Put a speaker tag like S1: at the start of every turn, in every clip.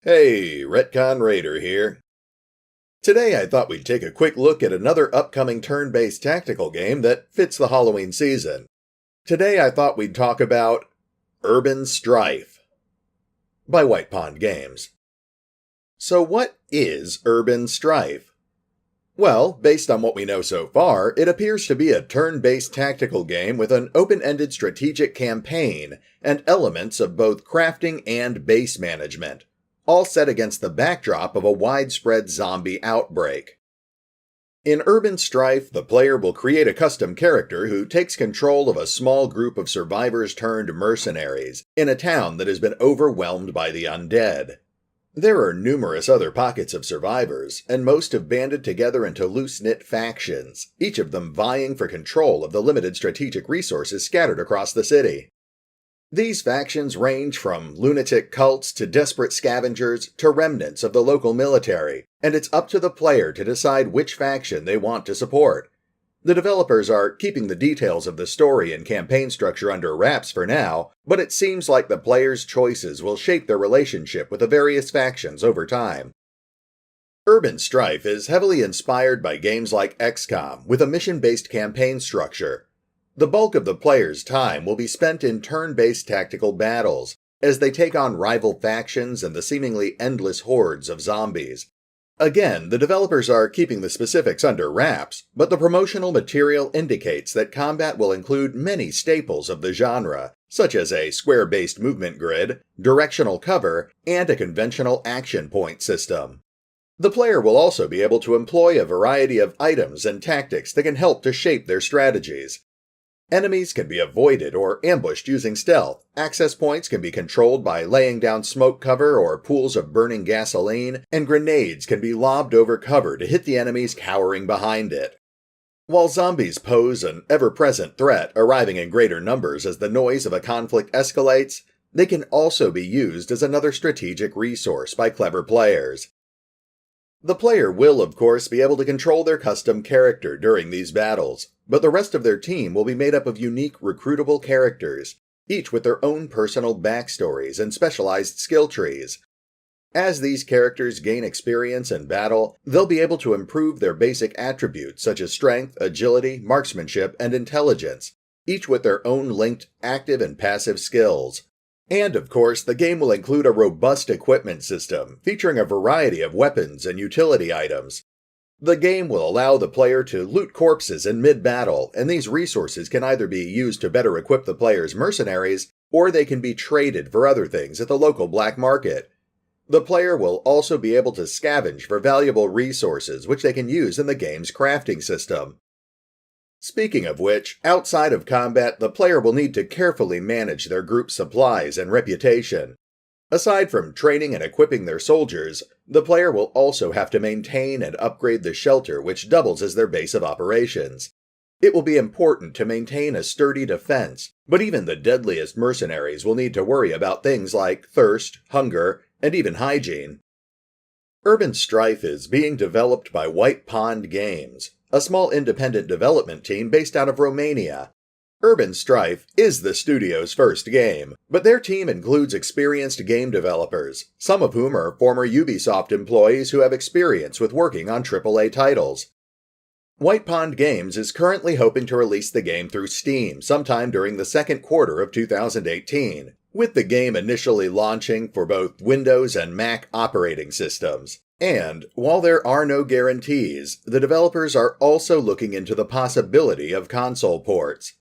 S1: Hey, RetconRaider here. Today I thought we'd take a quick look at another upcoming turn-based tactical game that fits the Halloween season. Today I thought we'd talk about Urban Strife by White Pond Games. So what is Urban Strife? Well, based on what we know so far, it appears to be a turn-based tactical game with an open-ended strategic campaign and elements of both crafting and base management, all set against the backdrop of a widespread zombie outbreak. In Urban Strife, the player will create a custom character who takes control of a small group of survivors turned mercenaries in a town that has been overwhelmed by the undead. There are numerous other pockets of survivors, and most have banded together into loose-knit factions, each of them vying for control of the limited strategic resources scattered across the city. These factions range from lunatic cults to desperate scavengers to remnants of the local military, and it's up to the player to decide which faction they want to support. The developers are keeping the details of the story and campaign structure under wraps for now, but it seems like the player's choices will shape their relationship with the various factions over time. Urban Strife is heavily inspired by games like XCOM, with a mission-based campaign structure. The bulk of the player's time will be spent in turn-based tactical battles, as they take on rival factions and the seemingly endless hordes of zombies. Again, the developers are keeping the specifics under wraps, but the promotional material indicates that combat will include many staples of the genre, such as a square-based movement grid, directional cover, and a conventional action point system. The player will also be able to employ a variety of items and tactics that can help to shape their strategies. Enemies can be avoided or ambushed using stealth, access points can be controlled by laying down smoke cover or pools of burning gasoline, and grenades can be lobbed over cover to hit the enemies cowering behind it. While zombies pose an ever-present threat, arriving in greater numbers as the noise of a conflict escalates, they can also be used as another strategic resource by clever players. The player will, of course, be able to control their custom character during these battles, but the rest of their team will be made up of unique recruitable characters, each with their own personal backstories and specialized skill trees. As these characters gain experience in battle, they'll be able to improve their basic attributes such as strength, agility, marksmanship, and intelligence, each with their own linked active and passive skills. And, of course, the game will include a robust equipment system, featuring a variety of weapons and utility items. The game will allow the player to loot corpses in mid-battle, and these resources can either be used to better equip the player's mercenaries, or they can be traded for other things at the local black market. The player will also be able to scavenge for valuable resources, which they can use in the game's crafting system. Speaking of which, outside of combat, the player will need to carefully manage their group's supplies and reputation. Aside from training and equipping their soldiers, the player will also have to maintain and upgrade the shelter, which doubles as their base of operations. It will be important to maintain a sturdy defense, but even the deadliest mercenaries will need to worry about things like thirst, hunger, and even hygiene. Urban Strife is being developed by White Pond Games, a small independent development team based out of Romania. Urban Strife is the studio's first game, but their team includes experienced game developers, some of whom are former Ubisoft employees who have experience with working on AAA titles. White Pond Games is currently hoping to release the game through Steam sometime during the second quarter of 2018, with the game initially launching for both Windows and Mac operating systems. And, while there are no guarantees, the developers are also looking into the possibility of console ports.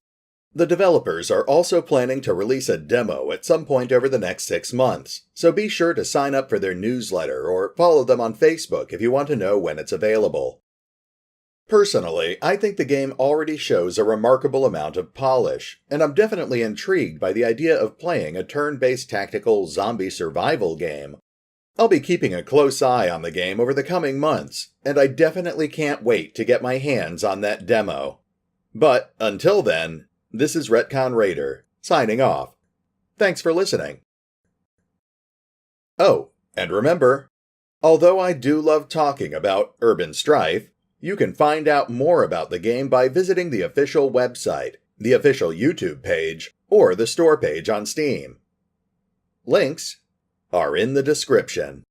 S1: The developers are also planning to release a demo at some point over the next 6 months, so be sure to sign up for their newsletter or follow them on Facebook if you want to know when it's available. Personally, I think the game already shows a remarkable amount of polish, and I'm definitely intrigued by the idea of playing a turn-based tactical zombie survival game. I'll be keeping a close eye on the game over the coming months, and I definitely can't wait to get my hands on that demo. But, until then, this is RetconRaider, signing off. Thanks for listening. Oh, and remember, although I do love talking about Urban Strife, you can find out more about the game by visiting the official website, the official YouTube page, or the store page on Steam. Links are in the description.